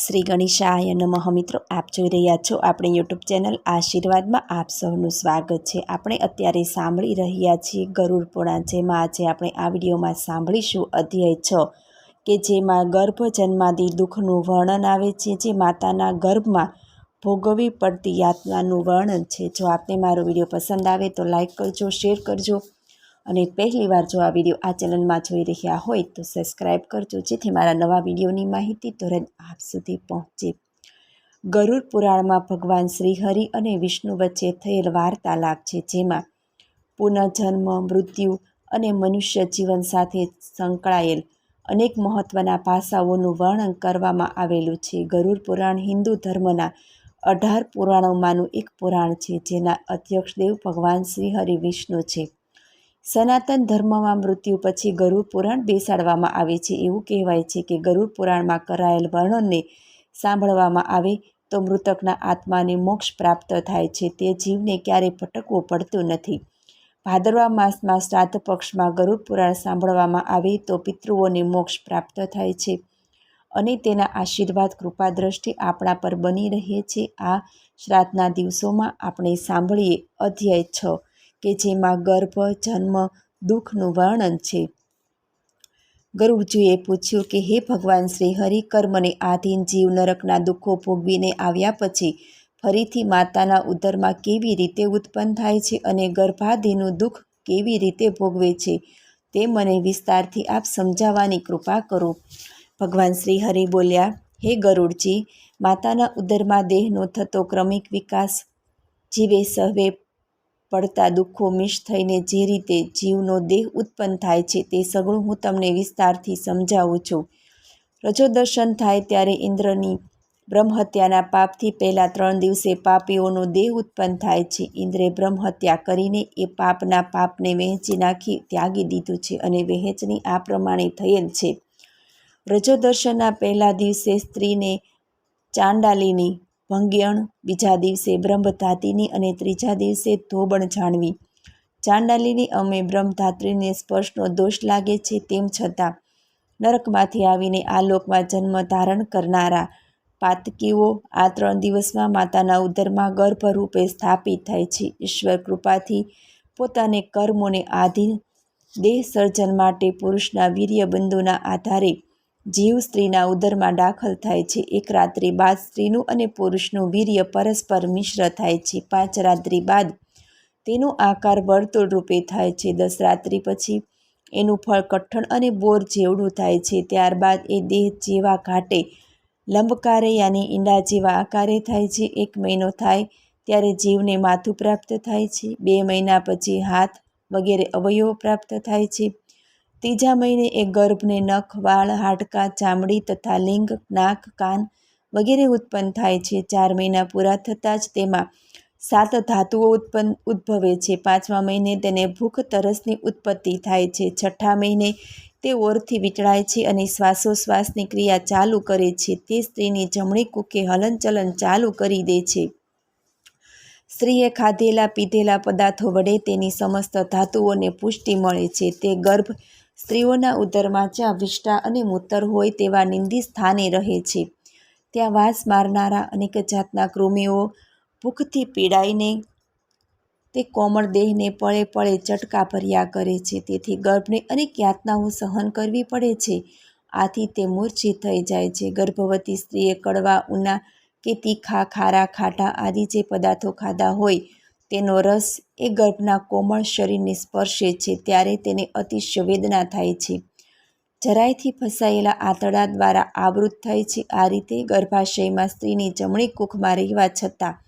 શ્રી ગણેશાય નમઃ. મિત્રો, આપ જોઈ રહ્યા છો આપણી યુટ્યુબ ચેનલ આશીર્વાદમાં. આપ સૌનું સ્વાગત છે. આપણે અત્યારે સાંભળી રહ્યા છીએ ગરુડ પુરાણ, જેમાં આજે આપણે આ વિડીયોમાં સાંભળીશું અધ્યાય 6 કે જેમાં ગર્ભ જન્માદી દુઃખનું વર્ણન આવે છે, જે માતાના ગર્ભમાં ભોગવવી પડતી યાતનાનું વર્ણન છે. જો આપને મારો વિડીયો પસંદ આવે તો લાઈક કરજો, શેર કરજો, અને પહેલીવાર જો આ વિડીયો આ ચેનલમાં જોઈ રહ્યા હોય તો સબસ્ક્રાઈબ કરજો, જેથી મારા નવા વિડીયોની માહિતી તુરંત આપ સુધી પહોંચે. ગરુડ પુરાણમાં ભગવાન શ્રીહરિ અને વિષ્ણુ વચ્ચે થયેલ વાર્તાલાપ છે, જેમાં પુનઃજન્મ, મૃત્યુ અને મનુષ્ય જીવન સાથે સંકળાયેલ અનેક મહત્વના પાસાઓનું વર્ણન કરવામાં આવેલું છે. ગરુડ પુરાણ હિન્દુ ધર્મના 18 પુરાણોમાંનું એક પુરાણ છે, જેના અધ્યક્ષ દેવ ભગવાન શ્રીહરિ વિષ્ણુ છે. સનાતન ધર્મમાં મૃત્યુ પછી ગરુડ પુરાણ બેસાડવામાં આવે છે. એવું કહેવાય છે કે ગરુડ પુરાણમાં કરાયેલ વર્ણનને સાંભળવામાં આવે તો મૃતકના આત્માને મોક્ષ પ્રાપ્ત થાય છે. તે જીવને ક્યારેય ભટકવું પડતું નથી. ભાદરવા માસમાં શ્રાદ્ધ પક્ષમાં ગરુડ પુરાણ સાંભળવામાં આવે તો પિતૃઓને મોક્ષ પ્રાપ્ત થાય છે અને તેના આશીર્વાદ કૃપા દ્રષ્ટિ આપણા પર બની રહે છે. આ શ્રાદ્ધના દિવસોમાં આપણે સાંભળીએ અધ્યાય 6 કે જેમાં ગર્ભ જન્મ દુઃખનું વર્ણન છે. ગરુડજીએ પૂછ્યું કે હે ભગવાન શ્રી હરિ, કર્મને આધીન જીવ નરકના દુઃખો ભોગવીને આવ્યા પછી ફરીથી માતાના ઉદરમાં કેવી રીતે ઉત્પન્ન થાય છે અને ગર્ભાધીનું દુઃખ કેવી રીતે ભોગવે છે, તે મને વિસ્તારથી આપ સમજાવવાની કૃપા કરો. ભગવાન શ્રી હરિ બોલ્યા, હે ગરુડજી, માતાના ઉદરમાં દેહનો થતો ક્રમિક વિકાસ, જીવે સહવે પડતા દુઃખો મિશ થઈને જે રીતે જીવનો દેહ ઉત્પન્ન થાય છે, તે સગળું હું તમને વિસ્તારથી સમજાવું છું. રજોદર્શન થાય ત્યારે ઇન્દ્રની બ્રહ્મહત્યાના પાપથી પહેલાં 3 દિવસે પાપીઓનો દેહ ઉત્પન્ન થાય છે. ઇન્દ્રે બ્રહ્મહત્યા કરીને એ પાપને વહેંચી નાખી ત્યાગી દીધું છે, અને વહેંચણી આ પ્રમાણે થયેલ છે. રજોદર્શનના પહેલા દિવસે સ્ત્રીને ચાંડાલીની ભંગ્યણ, બીજા દિવસે બ્રહ્મધાત્રીની અને ત્રીજા દિવસે ધોબણ જાણવી. ચાંડાલીની અમે બ્રહ્મધાત્રીને સ્પર્શનો દોષ લાગે છે, તેમ છતાં નરકમાંથી આવીને આ લોકમાં જન્મ ધારણ કરનારા પાતકીઓ આ 3 દિવસમાં માતાના ઉદરમાં ગર્ભરૂપે સ્થાપિત થાય છે. ઈશ્વર કૃપાથી પોતાને કર્મોને આધીન દેહ સર્જન માટે પુરુષના વીર્યબિંદુના આધારે જીવ સ્ત્રીના ઉદરમાં દાખલ થાય છે. 1 રાત્રિ બાદ સ્ત્રીનું અને પુરુષનું વીર્ય પરસ્પર મિશ્ર થાય છે. 5 રાત્રિ બાદ તેનો આકાર વર્તુળ રૂપે થાય છે. 10 રાત્રિ પછી એનું ફળ કઠણ અને બોર જેવડું થાય છે. ત્યારબાદ એ દેહ જેવા ઘાટે લંબકારે યાની ઈંડા જેવા આકારે થાય છે. 1 મહિનો થાય ત્યારે જીવને માથું પ્રાપ્ત થાય છે. 2 મહિના પછી હાથ વગેરે અવયવો પ્રાપ્ત થાય છે. 3જા મહિને એ ગર્ભને નખ, વાળ, હાડકાં, ચામડી તથા લિંગ, નાક, કાન વગેરે ઉત્પન્ન થાય છે. 4 મહિના પૂરા થતાં જ તેમાં 7 ધાતુઓ ઉદ્ભવે છે. 5મા મહિને તેને ભૂખ તરસની ઉત્પત્તિ થાય છે. 6ઠા મહિને તે ઓરથી વીંટળાય છે અને શ્વાસોશ્વાસની ક્રિયા ચાલુ કરે છે. તે સ્ત્રીની જમણી કુખે હલનચલન ચાલુ કરી દે છે. સ્ત્રીએ ખાધેલા પીધેલા પદાર્થો વડે તેની સમસ્ત ધાતુઓને પુષ્ટિ મળે છે. તે ગર્ભ સ્ત્રીઓના ઉદરમાં જ્યાં વિષ્ટા અને મૂતર હોય તેવા નિંદી સ્થાને રહે છે. ત્યાં વાસ મારનારા અનેક જાતના કૃમિઓ ભૂખથી પીડાઈને તે કોમળ દેહને પળે પળે ચટકા ભર્યા કરે છે. તેથી ગર્ભને અનેક યાતનાઓ સહન કરવી પડે છે. આથી તે મૂર્છિત થઈ જાય છે. ગર્ભવતી સ્ત્રીએ કડવા, ઉના કે તીખા, ખારા, ખાટા આદિ જે પદાર્થો ખાધા હોય તેનો રસ એ ગર્ભના કોમળ શરીરને સ્પર્શે છે, ત્યારે તેને અતિશય વેદના થાય છે. જરાયથી ફસાયેલા આંતરડા દ્વારા આવૃત થાય છે. આ રીતે ગર્ભાશયમાં સ્ત્રીની જમણી કુખમાં રહેવા છતાં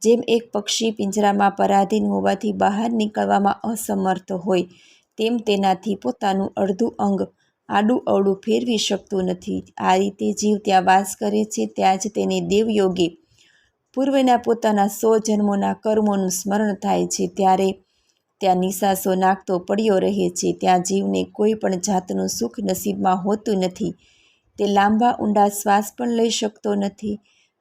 જેમ એક પક્ષી પિંજરામાં પરાધીન હોવાથી બહાર નીકળવામાં અસમર્થ હોય, તેમ તેનાથી પોતાનું અડધું અંગ આડું અવળું ફેરવી શકતું નથી. આ રીતે જીવ ત્યાં વાસ કરે છે. ત્યાં જ તેને દેવયોગે પૂર્વના પોતાના 100 જન્મોના કર્મોનું સ્મરણ થાય છે. ત્યારે ત્યાં નિશાસો નાખતો પડ્યો રહે છે. ત્યાં જીવને કોઈ પણ જાતનું સુખ નસીબમાં હોતું નથી. તે લાંબા ઊંડા શ્વાસ પણ લઈ શકતો નથી.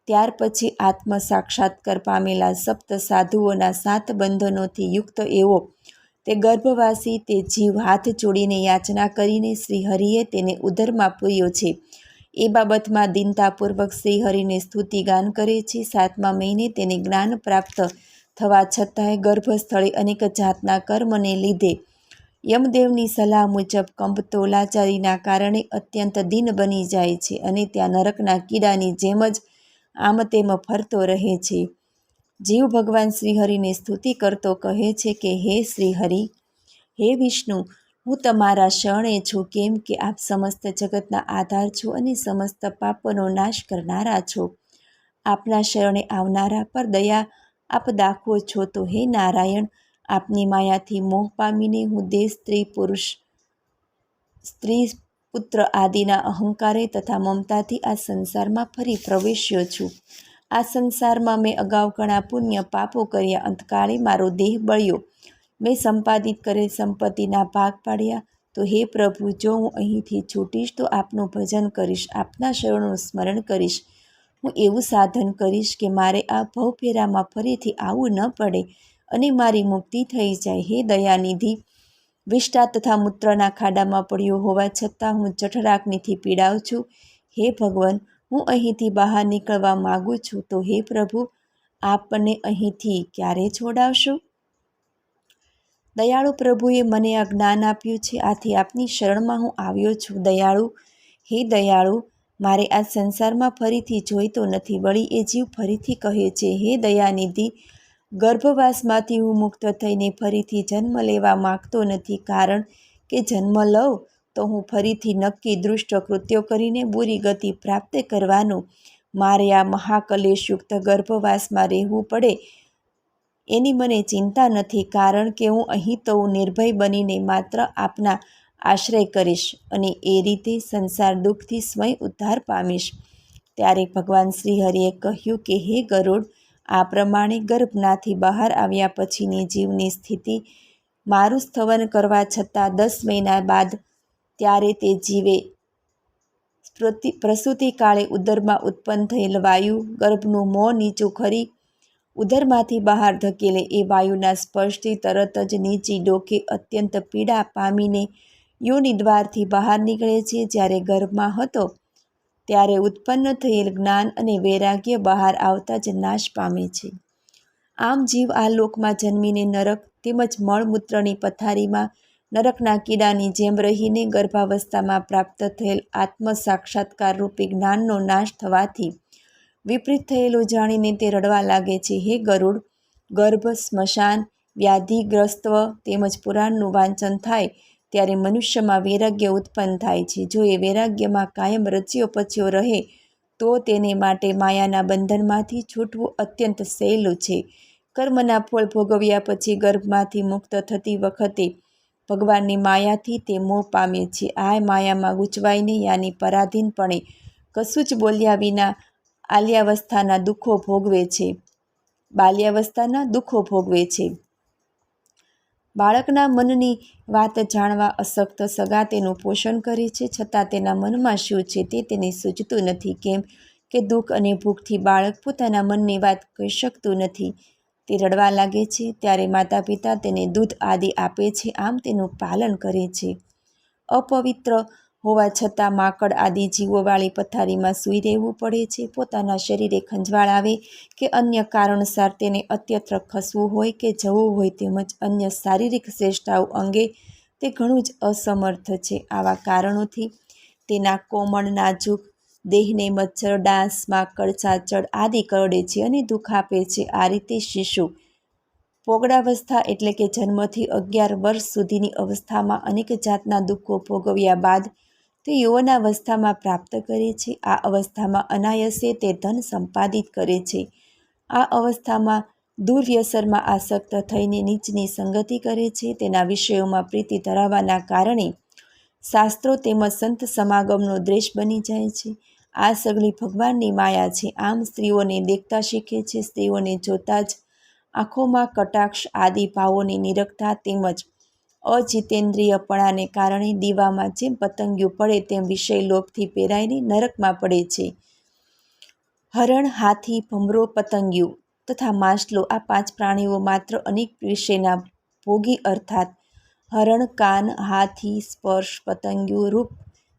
ત્યાર પછી આત્મ સાક્ષાત્કાર પામેલા સપ્ત સાધુઓના 7 બંધનોથી યુક્ત એવો તે ગર્ભવાસી તે જીવ હાથ જોડીને યાચના કરીને શ્રી હરિએ તેને ઉદરમાં પૂર્યો છે. એ બાબતમાં દીનતાપૂર્વક શ્રીહરિને સ્તુતિગાન કરે છે. 7મા મહિને તેને જ્ઞાન પ્રાપ્ત થવા છતાંય ગર્ભસ્થળે અનેક જાતના કર્મને લીધે યમદેવની સલાહ મુજબ કંપતો લાચારીના કારણે અત્યંત દીન બની જાય છે અને ત્યાં નરકના કીડાની જેમ જ આમ તેમ ફરતો રહે છે. જીવ ભગવાન શ્રીહરિને સ્તુતિ કરતો કહે છે કે હે શ્રીહરિ, હે વિષ્ણુ, હું તમારા શરણે છું, કેમ કે આપ સમસ્ત જગતના આધાર છો અને સમસ્ત પાપનો નાશ કરનારા છો. આપના શરણે આવનારા પર દયા આપ દાખવો છો. તો હે નારાયણ, આપની માયાથી મોહ પામીને હું દેહ, સ્ત્રી પુત્ર આદિના અહંકારે તથા મમતાથી આ સંસારમાં ફરી પ્રવેશ્યો છું. આ સંસારમાં મેં અગાઉ ઘણા પુણ્ય પાપો કર્યા. અંતકાળે મારો દેહ બળ્યો. મેં સંપાદિત કરેલ સંપત્તિના ભાગ પાડ્યા. તો હે પ્રભુ, જો હું અહીંથી છૂટીશ તો આપનું ભજન કરીશ, આપના શરણોનું સ્મરણ કરીશ. હું એવું સાધન કરીશ કે મારે આ ભવફેરામાં ફરીથી આવવું ન પડે અને મારી મુક્તિ થઈ જાય. હે દયાનિધિ, વિષ્ટા તથા મૂત્રના ખાડામાં પડ્યો હોવા છતાં હું જઠરાગ્નિથી પીડાઉં છું. હે ભગવાન, હું અહીંથી બહાર નીકળવા માગું છું. તો હે પ્રભુ, આપને અહીંથી ક્યારે છોડાવશો? દયાળુ પ્રભુએ મને આ જ્ઞાન આપ્યું છે, આથી આપની શરણમાં હું આવ્યો છું. દયાળુ, હે દયાળુ, મારે આ સંસારમાં ફરીથી જોઈતો નથી. વળી એ જીવ ફરીથી કહે છે, હે દયાનિધિ, ગર્ભવાસમાંથી હું મુક્ત થઈને ફરીથી જન્મ લેવા માગતો નથી, કારણ કે જન્મ લઉં તો હું ફરીથી નક્કી દુષ્ટ કૃત્યો કરીને બુરી ગતિ પ્રાપ્ત કરવાનું. મારે આ મહાકલેશયુક્ત ગર્ભવાસમાં રહેવું પડે એની મને ચિંતા નથી, કારણ કે હું અહીં તો નિર્ભય બનીને માત્ર આપના આશ્રય કરીશ અને એ રીતે સંસાર દુઃખથી સ્વયં ઉદ્ધાર પામીશ. ત્યારે ભગવાન શ્રીહરિએ કહ્યું કે હે ગરુડ, આ પ્રમાણે ગર્ભનાથી બહાર આવ્યા પછીની જીવની સ્થિતિ મારું સ્તવન કરવા છતાં 10 મહિના બાદ ત્યારે તે જીવે પ્રસૂતિ કાળે ઉદરમાં ઉત્પન્ન થયેલ વાયુ ગર્ભનું મોં નીચું ખરી ઉદરમાંથી બહાર ધકેલે. એ વાયુના સ્પર્શથી તરત જ નીચી ડોકે અત્યંત પીડા પામીને યોનિ દ્વારથી બહાર નીકળે છે. જ્યારે ગર્ભમાં હતો ત્યારે ઉત્પન્ન થયેલ જ્ઞાન અને વૈરાગ્ય બહાર આવતા જ નાશ પામે છે. આમ જીવ આ લોકમાં જન્મીને નરક તેમજ મળમૂત્રની પથારીમાં નરકના કીડાની જેમ રહીને ગર્ભાવસ્થામાં પ્રાપ્ત થયેલ આત્મ સાક્ષાત્કાર રૂપી જ્ઞાનનો નાશ થવાથી વિપરીત થયેલું જાણીને તે રડવા લાગે છે. હે ગરુડ, ગર્ભ, સ્મશાન, વ્યાધિગ્રસ્તવ તેમજ પુરાણનું વાંચન થાય ત્યારે મનુષ્યમાં વૈરાગ્ય ઉત્પન્ન થાય છે. જો એ વૈરાગ્યમાં કાયમ રચ્યો પચ્યો રહે તો તેને માટે માયાના બંધનમાંથી છૂટવું અત્યંત સહેલું છે. કર્મના ફળ ભોગવ્યા પછી ગર્ભમાંથી મુક્ત થતી વખતે ભગવાનની માયાથી તે મોહ પામે છે. આ માયામાં ગૂંચવાઈને યાની પરાધીનપણે કશું જ બોલ્યા વિના બાલ્યાવસ્થાના દુઃખો ભોગવે છે. બાળકના મનની વાત જાણવા અશક્ત સગા તેનું પોષણ કરે છે, છતાં તેના મનમાં શું છે તે તેને સૂઝતું નથી. કેમ કે દુઃખ અને ભૂખથી બાળક પોતાના મનની વાત કહી શકતું નથી. તે રડવા લાગે છે ત્યારે માતા પિતા તેને દૂધ આદિ આપે છે, આમ તેનું પાલન કરે છે. અપવિત્ર હોવા છતાં માંકડ આદિ જીવોવાળી પથારીમાં સૂઈ રહેવું પડે છે. પોતાના શરીરે ખંજવાળ આવે કે અન્ય કારણસર તેને અત્યત્ર ખસવું હોય કે જવું હોય તેમજ અન્ય શારીરિક ચેષ્ટાઓ અંગે તે ઘણું જ અસમર્થ છે. આવા કારણોથી તેના કોમળ નાજુક દેહને મચ્છર, ડાંસ, માંકડ, ચાંચડ આદિ કરડે છે અને દુઃખ આપે છે. આ રીતે શિશુ પૌગડાવસ્થા એટલે કે જન્મથી 11 વર્ષ સુધીની અવસ્થામાં અનેક જાતના દુઃખો ભોગવ્યા બાદ તે યૌવનાવસ્થામાં પ્રાપ્ત કરે છે. આ અવસ્થામાં અનાયસે તે ધન સંપાદિત કરે છે. આ અવસ્થામાં દુર્વ્યસનમાં આસક્ત થઈને નીચની સંગતિ કરે છે. તેના વિષયોમાં પ્રીતિ ધરાવવાના કારણે શાસ્ત્રો તેમજ સંત સમાગમનો દ્વેષ બની જાય છે. આ સગળી ભગવાનની માયા છે. આમ સ્ત્રીઓને દેખતા શીખે છે. સ્ત્રીઓને જોતા જ આંખોમાં કટાક્ષ આદિ ભાવોને નિરખતા તેમજ અજિતેન્દ્રિયપણાને કારણે દીવામાં જેમ પતંગિયું પડે તેમ વિષય લોભથી પેરાઈને નરકમાં પડે છે. હરણ, હાથી, ભમરો, પતંગિયું તથા માછલો આ 5 પ્રાણીઓ માત્ર અનેક વિષયના ભોગી અર્થાત હરણ, કાન, હાથી, સ્પર્શ, પતંગિયું, રૂપ,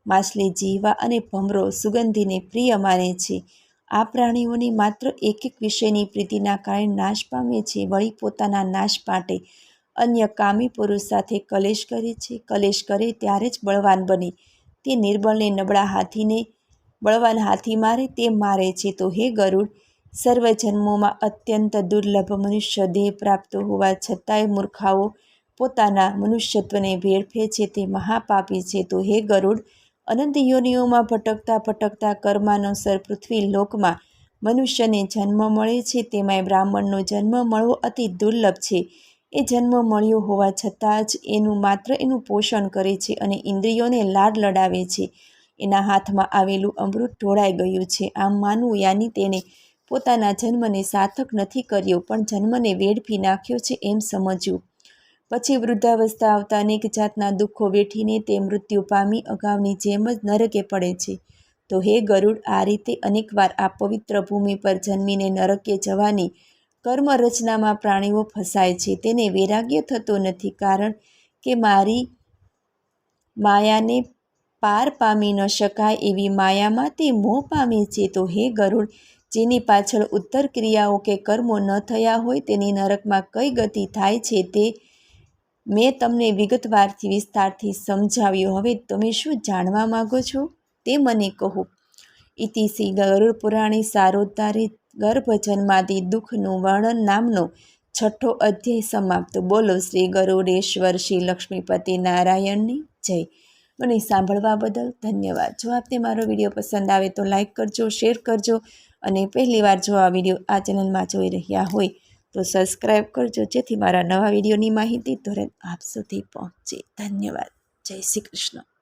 માછલી જીવા અને ભમરો સુગંધીને પ્રિય માને છે. આ પ્રાણીઓની માત્ર એક વિષયની પ્રીતિના કારણે નાશ પામે છે. વળી પોતાના નાશ માટે અન્ય કામી પુરુષ સાથે કલેશ કરે છે. કલેશ કરે ત્યારે જ બળવાન બને. તે નિર્બળને નબળા હાથીને બળવાન હાથી મારે તેમ મારે છે. તો હે ગરુડ, સર્વ જન્મોમાં અત્યંત દુર્લભ મનુષ્ય દેહ પ્રાપ્ત હોવા છતાંય મૂર્ખાઓ પોતાના મનુષ્યત્વને વેડફે છે તે મહાપાપી છે. તો હે ગરુડ, અનંત યોનિઓમાં ભટકતા ભટકતા કર્માનુસાર પૃથ્વી લોકમાં મનુષ્યને જન્મ મળે છે. તેમાંય બ્રાહ્મણનો જન્મ મળવો અતિ દુર્લભ છે. એ જન્મ મળ્યો હોવા છતાં જ માત્ર એનું પોષણ કરે છે અને ઇન્દ્રિયોને લાડ લડાવે છે. એના હાથમાં આવેલું અમૃત ઢોળાઈ ગયું છે. આમ માનવું યાની તેણે પોતાના જન્મને સાર્થક નથી કર્યો, પણ જન્મને વેડફી નાખ્યો છે એમ સમજવું. પછી વૃદ્ધાવસ્થા આવતા અનેક જાતના દુઃખો વેઠીને તે મૃત્યુ પામી અગાઉની જેમ જ નરકે પડે છે. તો હે ગરુડ, આ રીતે અનેકવાર આ પવિત્ર ભૂમિ પર જન્મીને નરકે જવાની કર્મ રચનામાં પ્રાણીઓ ફસાય છે. તેને વૈરાગ્ય થતો નથી, કારણ કે મારી માયાને પાર પામી ન શકાય એવી માયામાં તે મોહ પામે છે. તો હે ગરુડ, જેની પાછળ ઉત્તર ક્રિયાઓ કે કર્મો ન થયા હોય તેની નરકમાં કઈ ગતિ થાય છે તે મેં તમને વિસ્તારથી સમજાવ્યું. હવે તમે શું જાણવા માગો છો તે મને કહો. ઇતિ શ્રી ગરુડ પુરાણે સારોદ્ધારે ગર્ભજન્માદિ દુઃખનું વર્ણન નામનો 6ઠ્ઠો અધ્યાય સમાપ્ત. બોલો શ્રી ગરુડેશ્વર શ્રી લક્ષ્મીપતિ નારાયણની જય. મને સાંભળવા બદલ ધન્યવાદ. જો આપને મારો વિડીયો પસંદ આવે તો લાઈક કરજો, શેર કરજો અને પહેલીવાર જો આ વિડીયો આ ચેનલમાં જોઈ રહ્યા હોય તો સબસ્ક્રાઈબ કરજો, જેથી મારા નવા વિડીયોની માહિતી તુરંત આપ સુધી પહોંચે. ધન્યવાદ. જય શ્રી કૃષ્ણ.